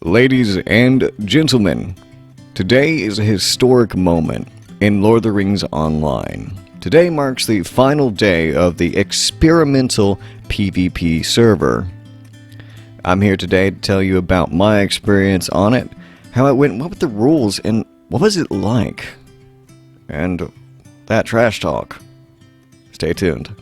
Ladies and gentlemen, today is a historic moment in Lord of the Rings Online. Today marks the final day of the experimental PvP server. I'm here today to tell you about my experience on it, how it went, what were the rules, and what was it like? And that trash talk. Stay tuned.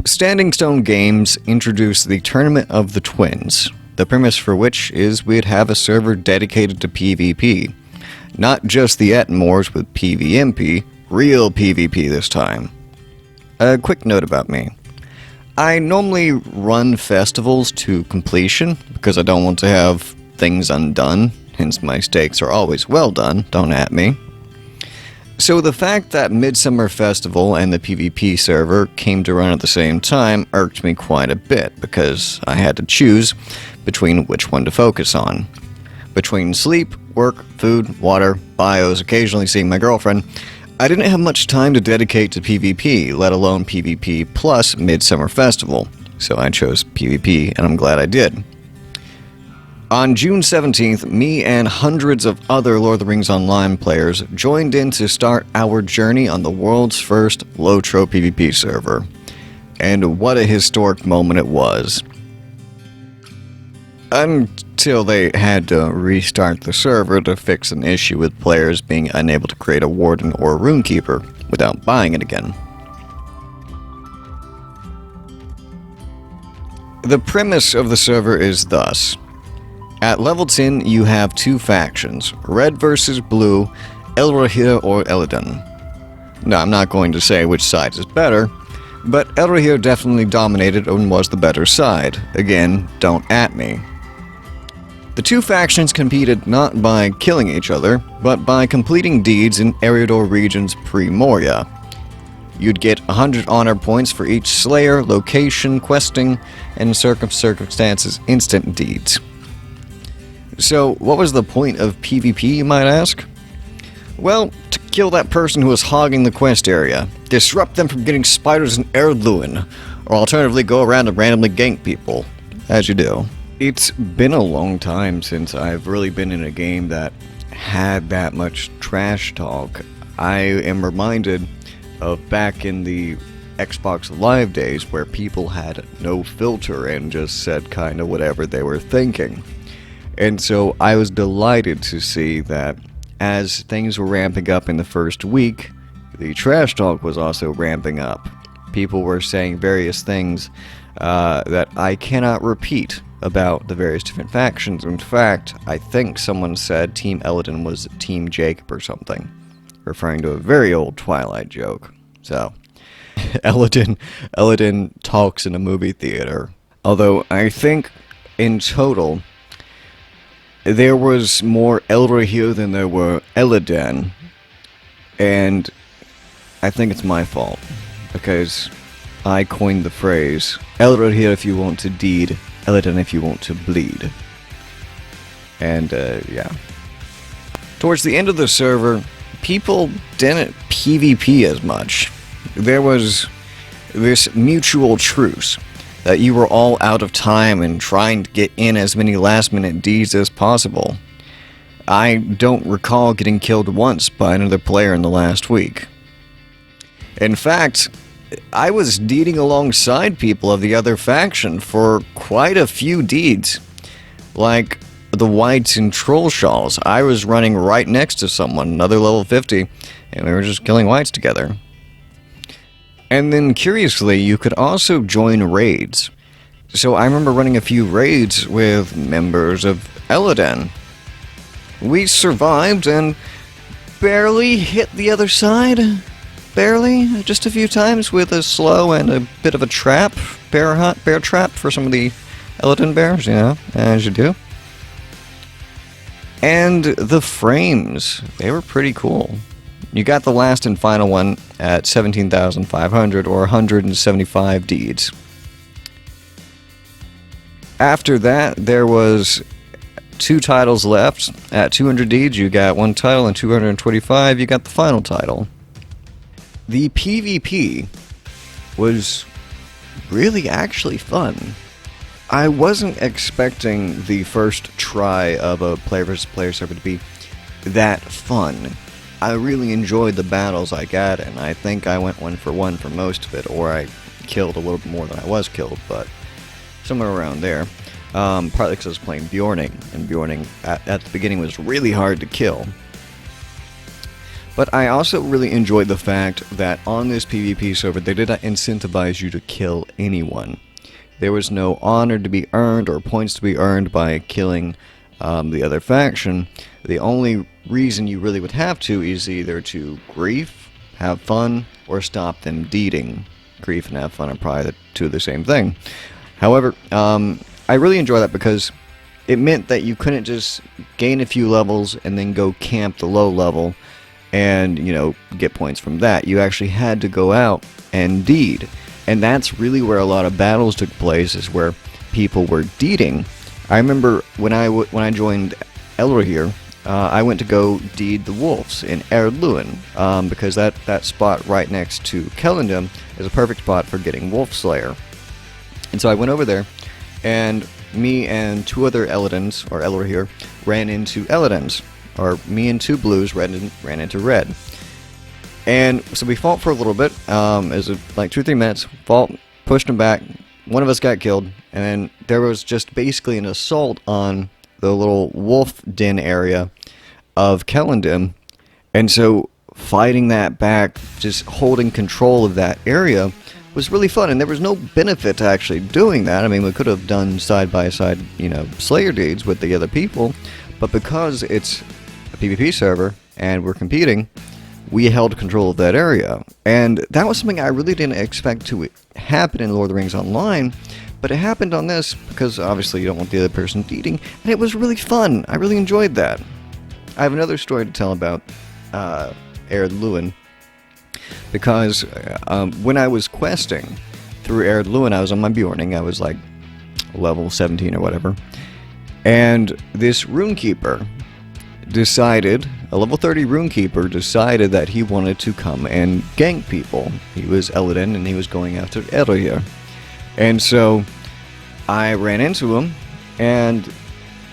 Standing Stone Games introduced the Tournament of the Twins, the premise for which is we'd have a server dedicated to PvP. Not just the Etmores with PvMP, real PvP this time. A quick note about me. I normally run festivals to completion because I don't want to have things undone, hence my stakes are always well done, don't at me. So the fact that Midsummer Festival and the PvP server came to run at the same time irked me quite a bit because I had to choose between which one to focus on. Between sleep, work, food, water, bios, occasionally seeing my girlfriend, I didn't have much time to dedicate to PvP, let alone PvP plus Midsummer Festival, so I chose PvP and I'm glad I did. On June 17th, me and hundreds of other Lord of the Rings Online players joined in to start our journey on the world's first LOTRO PvP server. And what a historic moment it was. Until they had to restart the server to fix an issue with players being unable to create a warden or a runekeeper without buying it again. The premise of the server is thus. At level 10, you have two factions, Red versus Blue, Elrohir or Elladan. Now, I'm not going to say which side is better, but Elrohir definitely dominated and was the better side. Again, don't at me. The two factions competed not by killing each other, but by completing deeds in Eriador regions pre-Moria. You'd get 100 honor points for each Slayer, location, questing, and circumstances instant deeds. So, what was the point of PvP, you might ask? Well, to kill that person who was hogging the quest area, disrupt them from getting spiders in Erdluin, or alternatively go around and randomly gank people, as you do. It's been a long time since I've really been in a game that had that much trash talk. I am reminded of back in the Xbox Live days where people had no filter and just said kinda whatever they were thinking. And so I was delighted to see that as things were ramping up in the first week, the trash talk was also ramping up. People were saying various things that I cannot repeat about the various different factions. In fact, I think someone said Team Elladan was Team Jacob or something, referring to a very old Twilight joke. So, Elladan talks in a movie theater. Although I think in total there was more Elrohir than there were Elladan, and I think it's my fault, because I coined the phrase, Elrohir if you want to deed, Elladan if you want to bleed. And, yeah. Towards the end of the server, people didn't PvP as much. There was this mutual truce that you were all out of time and trying to get in as many last-minute deeds as possible. I don't recall getting killed once by another player in the last week. In fact, I was deeding alongside people of the other faction for quite a few deeds. Like the Whites and Troll Shawls, I was running right next to someone, another level 50, and we were just killing Whites together. And then, curiously, you could also join raids. So I remember running a few raids with members of Elladan. We survived and barely hit the other side. Barely. Just a few times with a slow and a bit of a trap. Bear trap for some of the Elladan bears, you know, as you do. And the frames, they were pretty cool. You got the last and final one at 17,500 or 175 deeds. After that, there was 2 titles left. At 200 deeds, you got 1 title, and 225, you got the final title. The PvP was really actually fun. I wasn't expecting the first try of a player versus player server to be that fun. I really enjoyed the battles I got, and I think I went 1 for 1 for most of it, or I killed a little bit more than I was killed, but somewhere around there. Partly because I was playing Bjorning, and Bjorning at the beginning was really hard to kill. But I also really enjoyed the fact that on this PvP server, they did not incentivize you to kill anyone. There was no honor to be earned or points to be earned by killing the other faction. The only reason you really would have to is either to grief, have fun, or stop them deeding. Grief and have fun are probably the same thing. However, I really enjoy that because it meant that you couldn't just gain a few levels and then go camp the low level and, you know, get points from that. You actually had to go out and deed. And that's really where a lot of battles took place, is where people were deeding. I remember when I joined LOTRO, I went to go deed the wolves in Erdluin, because that spot right next to Kellendum is a perfect spot for getting Wolf Slayer. And so I went over there, and me and 2 other Eladins, or LOTRO here, ran into Eladins, or me and 2 blues ran into red. And so we fought for a little bit, it was like 2-3 minutes, fought, pushed them back, one of us got killed, and then there was just basically an assault on the little wolf den area of Kellendum, and so fighting that back, just holding control of that area, was really fun, and there was no benefit to actually doing that. I mean, we could have done side-by-side, you know, Slayer deeds with the other people, but because it's a PvP server, and we're competing, we held control of that area. And that was something I really didn't expect to happen in Lord of the Rings Online, but it happened on this because obviously you don't want the other person eating, and it was really fun. I really enjoyed that. I have another story to tell about Erdluin, because when I was questing through Erdluin, I was on my Bjorning, I was like level 17 or whatever, and this runekeeper decided, a level 30 runekeeper decided that he wanted to come and gank people. He was Eladin and he was going after Erohir. And so I ran into him, and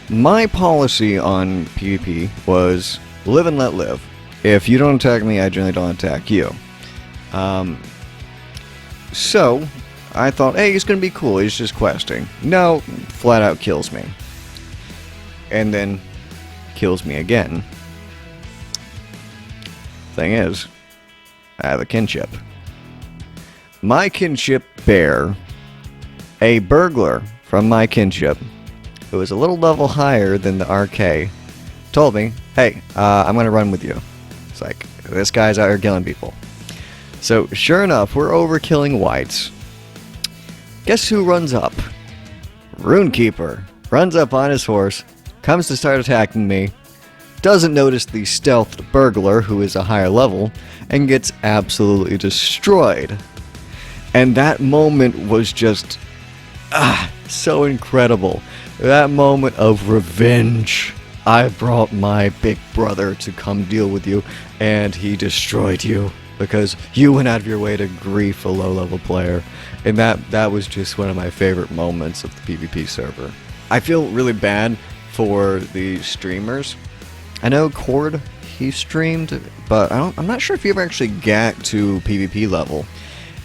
my policy on PvP was live and let live. If you don't attack me, I generally don't attack you. So I thought, hey, he's gonna be cool, he's just questing. No, flat out kills me. And then kills me again. Thing is, I have a kinship. My kinship bear, a burglar from my kinship, who was a little level higher than the RK, told me, hey, I'm gonna run with you. It's like, this guy's out here killing people. So, sure enough, we're over killing whites. Guess who runs up? Runekeeper runs up on his horse, comes to start attacking me, doesn't notice the stealthed burglar, who is a higher level, and gets absolutely destroyed. And that moment was just, so incredible. That moment of revenge. I brought my big brother to come deal with you, and he destroyed you, because you went out of your way to grief a low-level player. And that was just one of my favorite moments of the PvP server. I feel really bad for the streamers. I know Cord, he streamed, but I'm not sure if he ever actually got to PvP level,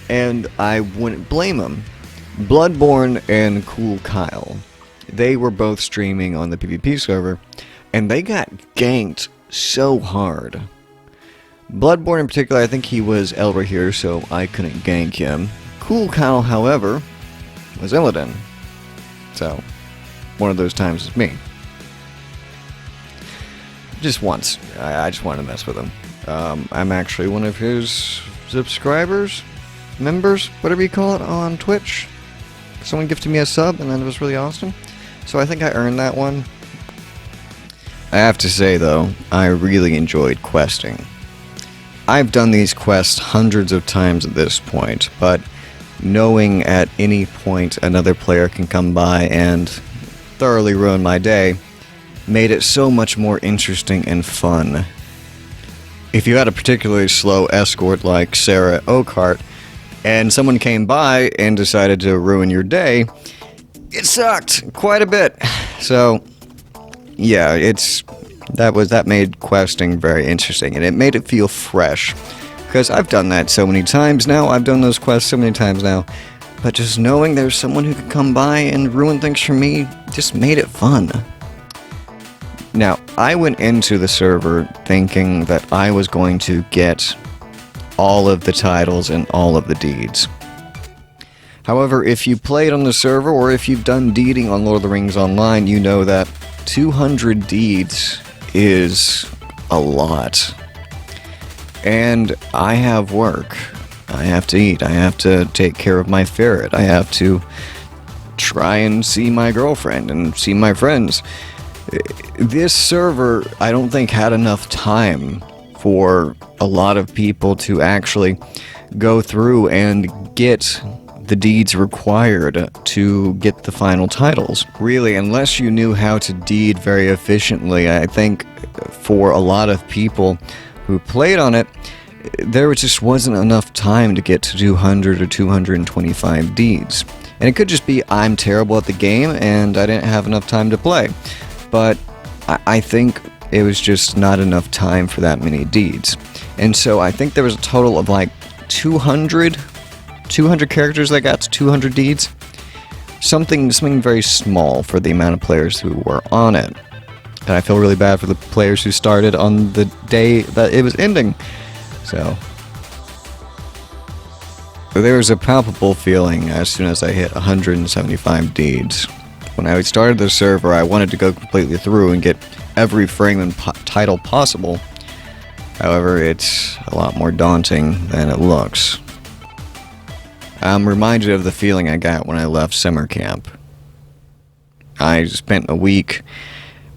and I wouldn't blame him. Bloodborne and Cool Kyle, they were both streaming on the PvP server, and they got ganked so hard. Bloodborne in particular, I think he was Elra here, so I couldn't gank him. Cool Kyle, however, was Illidan, so one of those times is me. Just once. I just wanted to mess with him. I'm actually one of his subscribers, members, whatever you call it, on Twitch. Someone gifted me a sub, and then it was really awesome. So I think I earned that one. I have to say, though, I really enjoyed questing. I've done these quests hundreds of times at this point, but knowing at any point another player can come by and thoroughly ruin my day made it so much more interesting and fun. If you had a particularly slow escort like Sarah Oakhart, and someone came by and decided to ruin your day, it sucked quite a bit. So, yeah, that made questing very interesting, and it made it feel fresh. Because I've done that so many times now, I've done those quests so many times now, but just knowing there's someone who could come by and ruin things for me just made it fun. Now, I went into the server thinking that I was going to get all of the titles and all of the deeds. However, if you played on the server, or if you've done deeding on Lord of the Rings Online, you know that 200 deeds is a lot. And I have work. I have to eat. I have to take care of my ferret. I have to try and see my girlfriend and see my friends. This server, I don't think, had enough time for a lot of people to actually go through and get the deeds required to get the final titles. Really, unless you knew how to deed very efficiently, I think for a lot of people who played on it, there just wasn't enough time to get to 200 or 225 deeds. And it could just be I'm terrible at the game and I didn't have enough time to play. But I think it was just not enough time for that many deeds. And so I think there was a total of like 200 characters that got to 200 deeds. Something very small for the amount of players who were on it. And I feel really bad for the players who started on the day that it was ending. So there was a palpable feeling as soon as I hit 175 deeds. When I started the server, I wanted to go completely through and get every frame and title possible. However, it's a lot more daunting than it looks. I'm reminded of the feeling I got when I left summer camp. I spent a week,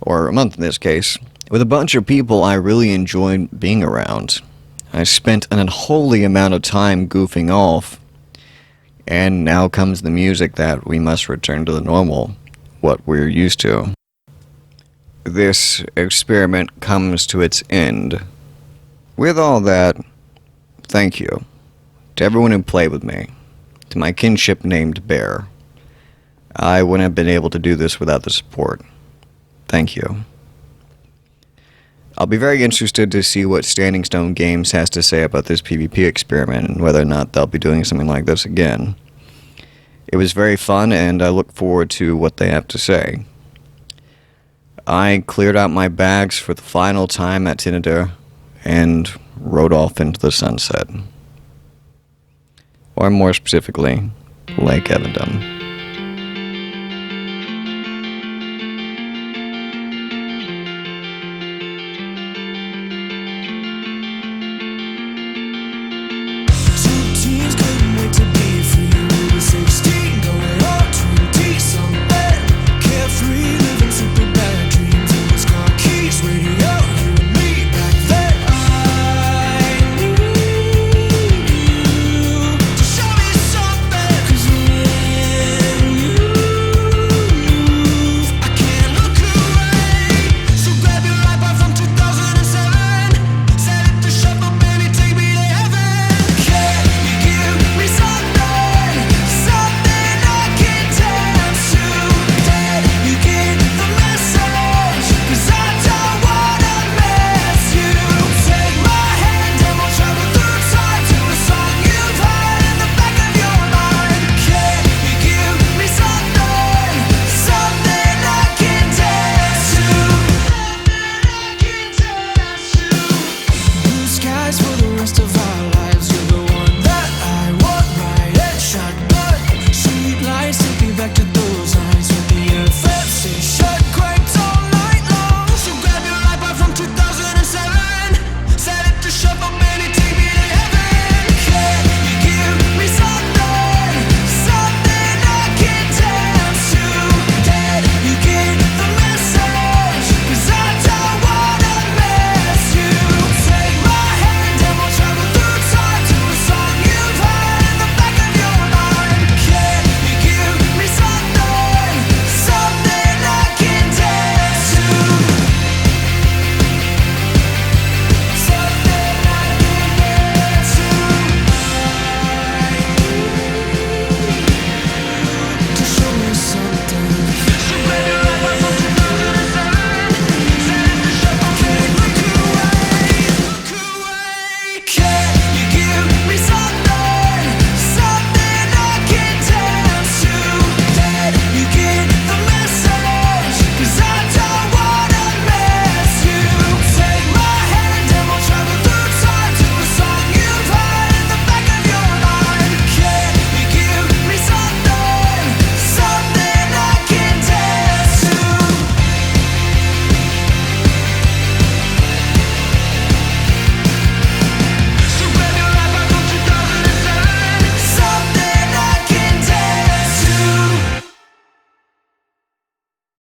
or a month in this case, with a bunch of people I really enjoyed being around. I spent an unholy amount of time goofing off, and now comes the music that we must return to the normal, what we're used to. This experiment comes to its end. With all that, thank you to everyone who played with me, to my kinship named Bear. I wouldn't have been able to do this without the support. Thank you. I'll be very interested to see what Standing Stone Games has to say about this PvP experiment and whether or not they'll be doing something like this again. It was very fun, and I look forward to what they have to say. I cleared out my bags for the final time at Tinadir and rode off into the sunset. Or more specifically, Lake Evandom.